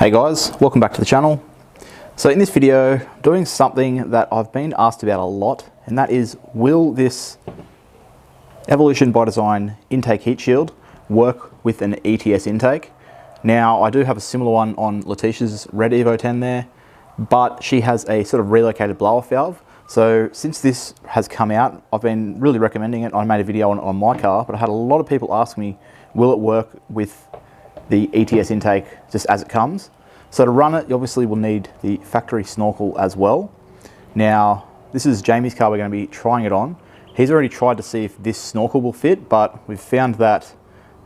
Hey guys, welcome back to the channel. So in this video, I'm doing something that I've been asked about a lot, and that is, will this Evolution by Design Intake Heatshield work with an ETS intake? Now, I do have a similar one on Letitia's red Evo 10 there, but she has a sort of relocated blow-off valve. So since this has come out, I've been really recommending it. I made a video on my car, but I had a lot of people ask me, will it work with the ETS intake just as it comes? So to run it, you obviously will need the factory snorkel as well. Now, this is Jamie's car we're going to be trying it on. He's already tried to see if this snorkel will fit, but we've found that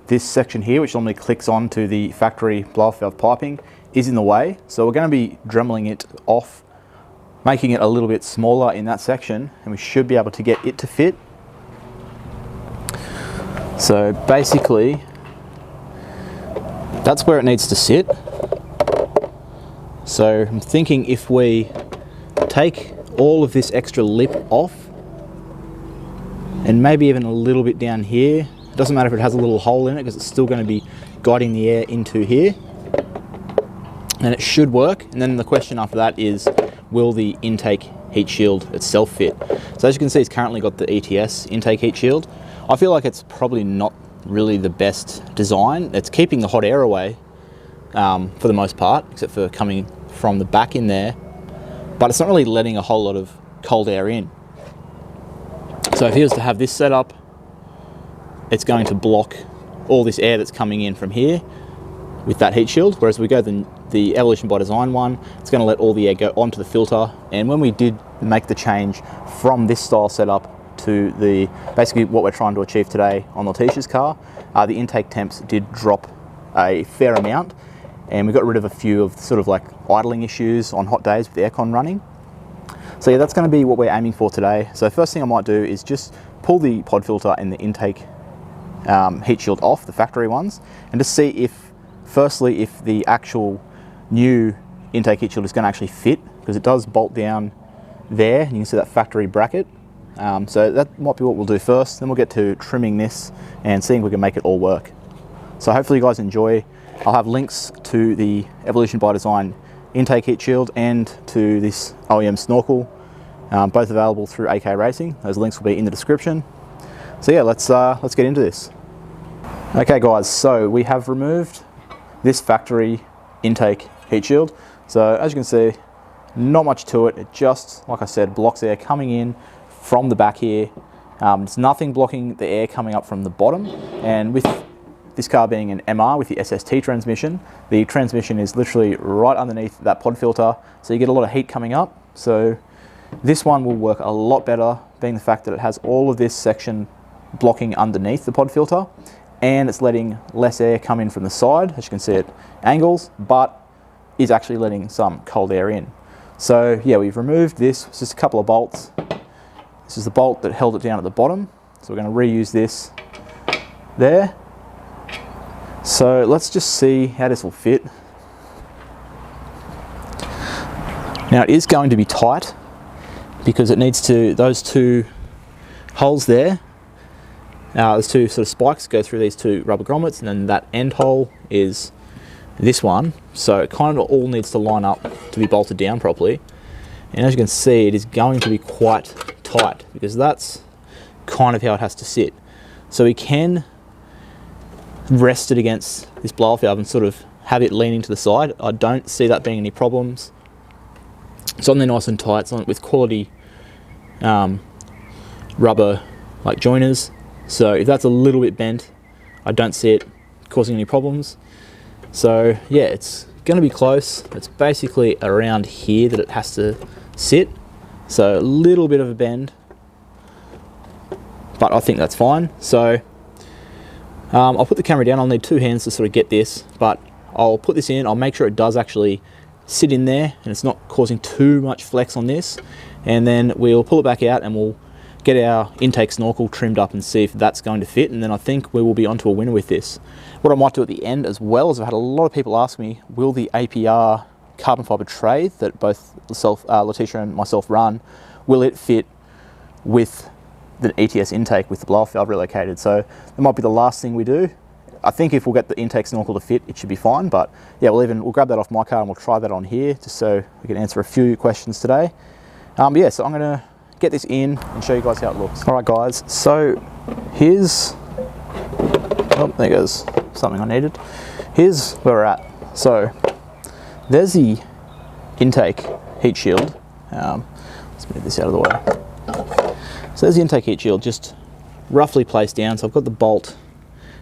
this section here, which normally clicks onto the factory blow-off valve piping, is in the way. So we're going to be dremeling it off, making it a little bit smaller in that section, and we should be able to get it to fit. So basically, that's where it needs to sit. So I'm thinking if we take all of this extra lip off, and maybe even a little bit down here, it doesn't matter if it has a little hole in it because it's still going to be guiding the air into here, and it should work. And then the question after that is, will the intake heat shield itself fit? So as you can see, it's currently got the ETS intake heat shield. I feel like it's probably not really the best design. It's keeping the hot air away for the most part, except for coming from the back in there, but it's not really letting a whole lot of cold air in. So if he was to have this set up, it's going to block all this air that's coming in from here with that heat shield, whereas we go the Evolution by Design one, it's going to let all the air go onto the filter. And when we did make the change from this style setup to the basically what we're trying to achieve today on Letitia's car, the intake temps did drop a fair amount, and we got rid of a few of sort of like idling issues on hot days with the aircon running. So yeah, that's going to be what we're aiming for today. So first thing I might do is just pull the pod filter and the intake heat shield off, the factory ones, and just see if, firstly, if the actual new intake heat shield is going to actually fit, because it does bolt down there, and you can see that factory bracket. So that might be what we'll do first. Then we'll get to trimming this and seeing if we can make it all work. So hopefully you guys enjoy. I'll have links to the Evolution by Design intake heat shield and to this OEM snorkel, both available through AK Racing. Those links will be in the description. So yeah, let's get into this. Okay guys, so we have removed this factory intake heat shield. So as you can see, not much to it. It just, like I said, blocks air coming in from the back here. There's nothing blocking the air coming up from the bottom, and with this car being an MR with the SST transmission, the transmission is literally right underneath that pod filter, so you get a lot of heat coming up. So this one will work a lot better, being the fact that it has all of this section blocking underneath the pod filter, and it's letting less air come in from the side, as you can see at angles, but is actually letting some cold air in. So yeah, we've removed this. It's just a couple of bolts. This is the bolt that held it down at the bottom, so we're going to reuse this there. So let's just see how this will fit. Now it is going to be tight because it needs to, those two holes there, there's two sort of spikes go through these two rubber grommets, and then that end hole is this one. So it kind of all needs to line up to be bolted down properly. And as you can see, it is going to be quite tight because that's kind of how it has to sit. So we can rest it against this blow-off valve and sort of have it leaning to the side. I don't see that being any problems. It's on there nice and tight. It's on it with quality rubber like joiners. So if that's a little bit bent, I don't see it causing any problems. So yeah, it's going to be close. It's basically around here that it has to sit. So a little bit of a bend, but I think that's fine. So I'll put the camera down. I'll need two hands to sort of get this, but I'll put this in. I'll make sure it does actually sit in there and it's not causing too much flex on this. And then we'll pull it back out and we'll get our intake snorkel trimmed up and see if that's going to fit. And then I think we will be onto a winner with this. What I might do at the end as well is, I've had a lot of people ask me, will the APR carbon fiber tray that both Letitia and myself run, will it fit with the ETS intake with the blow-off valve relocated? So that might be the last thing we do I think if we'll get the intake snorkel to fit, it should be fine. But yeah, we'll grab that off my car and we'll try that on here just so we can answer a few questions today. But yeah, so I'm gonna get this in and show you guys how it looks. All right guys, so here's, oh, there goes something I needed. Here's where we're at. So there's the intake heat shield. Let's move this out of the way. So there's the intake heat shield just roughly placed down. So I've got the bolt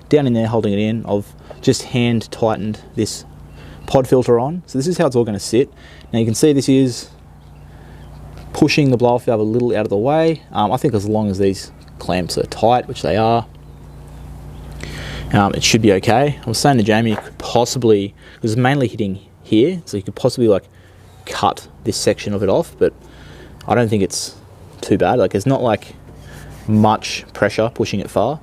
down in there holding it in. I've just hand tightened this pod filter on. So this is how it's all going to sit. Now you can see this is pushing the blow off valve a little out of the way. I think as long as these clamps are tight, which they are, it should be okay. I was saying to Jamie, you could possibly, because it's mainly hitting here, so you could possibly like cut this section of it off, but I don't think it's too bad. Like, there's not like much pressure pushing it far.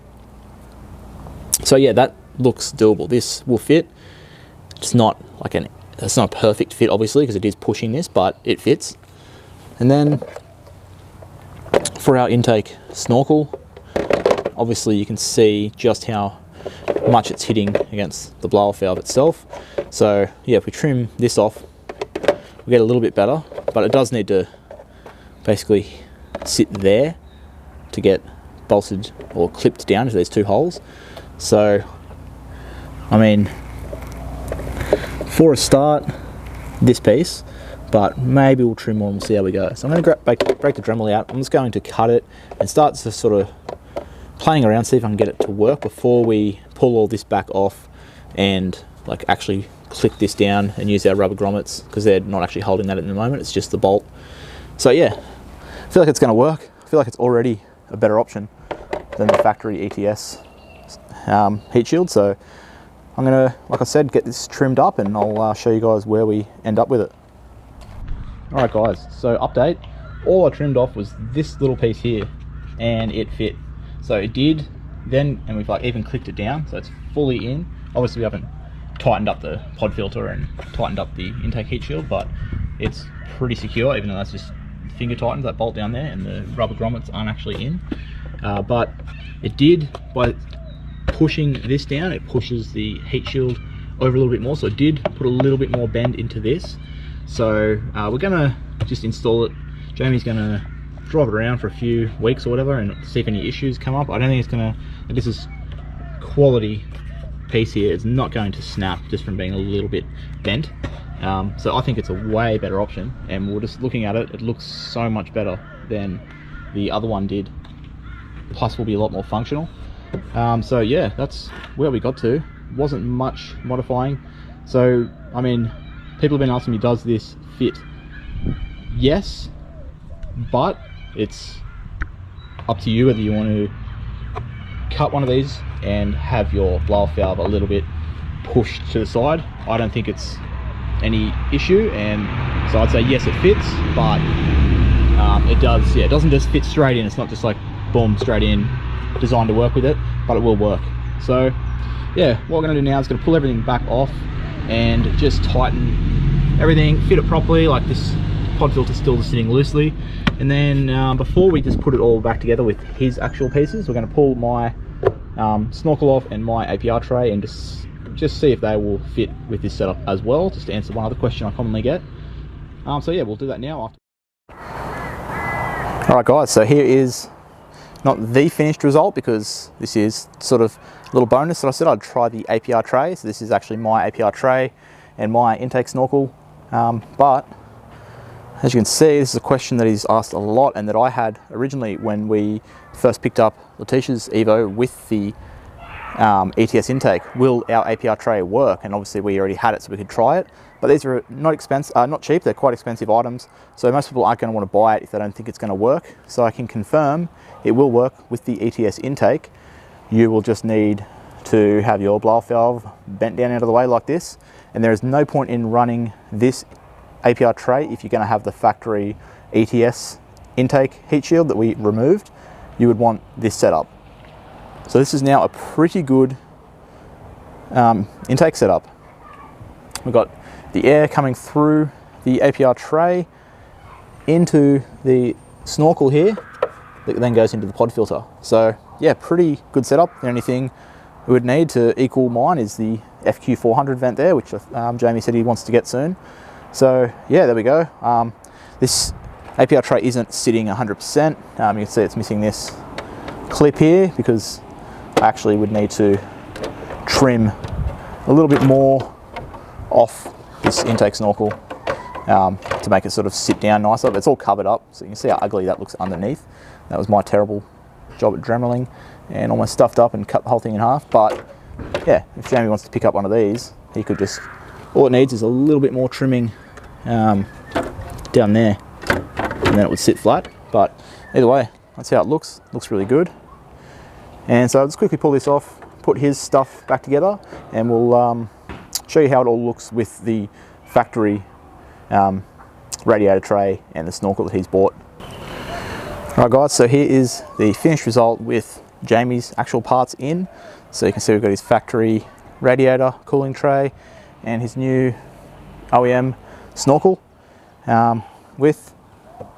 So yeah, that looks doable. This will fit. It's not like it's not a perfect fit, obviously, because it is pushing this, but it fits. And then for our intake snorkel, obviously you can see just how much it's hitting against the blow-off valve itself. So yeah, if we trim this off, we get a little bit better, but it does need to basically sit there to get bolted or clipped down to these two holes. So, I mean, for a start, this piece, but maybe we'll trim more and we'll see how we go. So I'm going to break the Dremel out. I'm just going to cut it and start to sort of playing around, see if I can get it to work before we pull all this back off and like actually clip this down and use our rubber grommets, because they're not actually holding that at the moment, it's just the bolt. So yeah, I feel like it's going to work. I feel like it's already a better option than the factory ETS heat shield. So I'm going to, like I said, get this trimmed up and I'll show you guys where we end up with it. Alright guys, so update, all I trimmed off was this little piece here and it fit. So it did then, and we've like even clipped it down, so it's fully in. Obviously we haven't tightened up the pod filter and tightened up the intake heat shield, but it's pretty secure, even though that's just finger tightened, that bolt down there, and the rubber grommets aren't actually in. But it did, by pushing this down, it pushes the heat shield over a little bit more, so it did put a little bit more bend into this. So we're gonna just install it. Jamie's gonna drive it around for a few weeks or whatever and see if any issues come up. I don't think it's gonna, this is quality piece here, it's not going to snap just from being a little bit bent. So I think it's a way better option, and we're just looking at it, it looks so much better than the other one did, plus will be a lot more functional. So yeah, that's where we got to. Wasn't much modifying. So I mean, people have been asking me, does this fit? Yes, but it's up to you whether you want to cut one of these and have your blow-off valve a little bit pushed to the side. I don't think it's any issue, and so I'd say yes, it fits, but it does, yeah, it doesn't just fit straight in. It's not just like boom, straight in, designed to work with it, but it will work. So yeah, what we're going to do now is going to pull everything back off and just tighten everything, fit it properly. Like, this pod filter still just sitting loosely, and then before we just put it all back together with his actual pieces, we're going to pull my snorkel off and my APR tray and just see if they will fit with this setup as well, just to answer one other question I commonly get. So yeah, we'll do that now after. Alright guys, so here is not the finished result, because this is sort of a little bonus that I said I'd try the APR tray. So this is actually my APR tray and my intake snorkel, but as you can see, this is a question that is asked a lot, and that I had originally when we first picked up Letitia's Evo with the ETS intake. Will our APR tray work? And obviously we already had it, so we could try it. But these are not cheap, they're quite expensive items, so most people aren't going to want to buy it if they don't think it's going to work. So I can confirm it will work with the ETS intake. You will just need to have your blow-off valve bent down out of the way like this, and there is no point in running this APR tray if you're going to have the factory ETS intake heat shield that we removed. You would want this setup. So this is now a pretty good intake setup. We've got the air coming through the APR tray into the snorkel here that then goes into the pod filter. So yeah, pretty good setup. The only thing we would need to equal mine is the FQ400 vent there, which Jamie said he wants to get soon. So yeah, there we go. This APR tray isn't sitting 100%. You can see it's missing this clip here because I actually would need to trim a little bit more off this intake snorkel to make it sort of sit down nicer. But it's all covered up, so you can see how ugly that looks underneath. That was my terrible job at dremeling and almost stuffed up and cut the whole thing in half. But yeah, if Jamie wants to pick up one of these, he could just, all it needs is a little bit more trimming down there, and then it would sit flat. But either way, that's how it looks. Looks really good. And so I'll just quickly pull this off, put his stuff back together, and we'll show you how it all looks with the factory radiator tray and the snorkel that he's bought. Alright guys, so here is the finished result with Jamie's actual parts in. So you can see we've got his factory radiator cooling tray and his new OEM snorkel with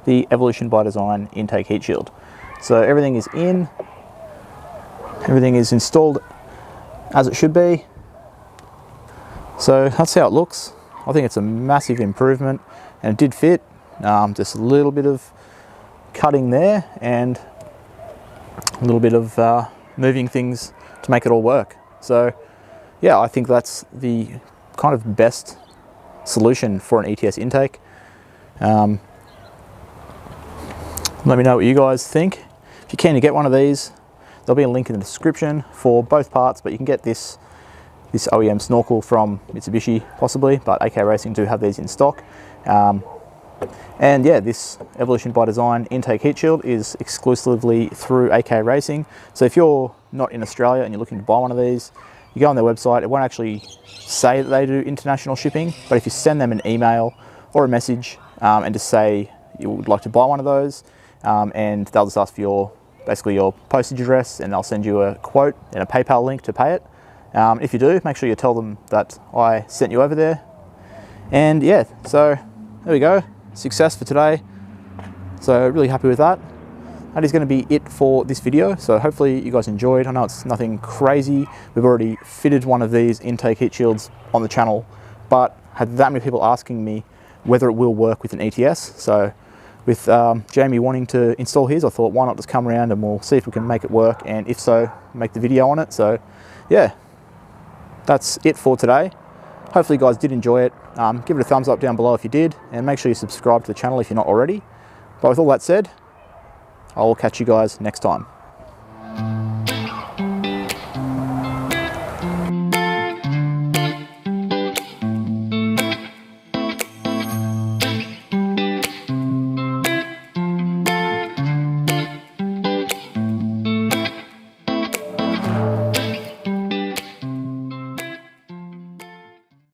the Evolution by Design Intake Heat Shield. So everything is in, everything is installed as it should be. So that's how it looks. I think it's a massive improvement, and it did fit. Just a little bit of cutting there and a little bit of moving things to make it all work. So yeah, I think that's the kind of best solution for an ETS intake. Let me know what you guys think. If you're keen to get one of these, there'll be a link in the description for both parts, but you can get this OEM snorkel from Mitsubishi possibly, but AK Racing do have these in stock. And yeah, this Evolution by Design Intake Heat Shield is exclusively through AK Racing. So if you're not in Australia and you're looking to buy one of these, you go on their website. It won't actually say that they do international shipping, but if you send them an email or a message and just say you would like to buy one of those, and they'll just ask for basically your postage address, and they'll send you a quote and a PayPal link to pay it. If you do, make sure you tell them that I sent you over there. And yeah, so there we go. Success for today. So really happy with that. That is going to be it for this video. So hopefully you guys enjoyed. I know it's nothing crazy. We've already fitted one of these intake heat shields on the channel, but had that many people asking me whether it will work with an ETS. So with Jamie wanting to install his, I thought why not just come around and we'll see if we can make it work, and if so, make the video on it. So yeah, that's it for today. Hopefully you guys did enjoy it. Give it a thumbs up down below if you did, and make sure you subscribe to the channel if you're not already. But with all that said, I'll catch you guys next time.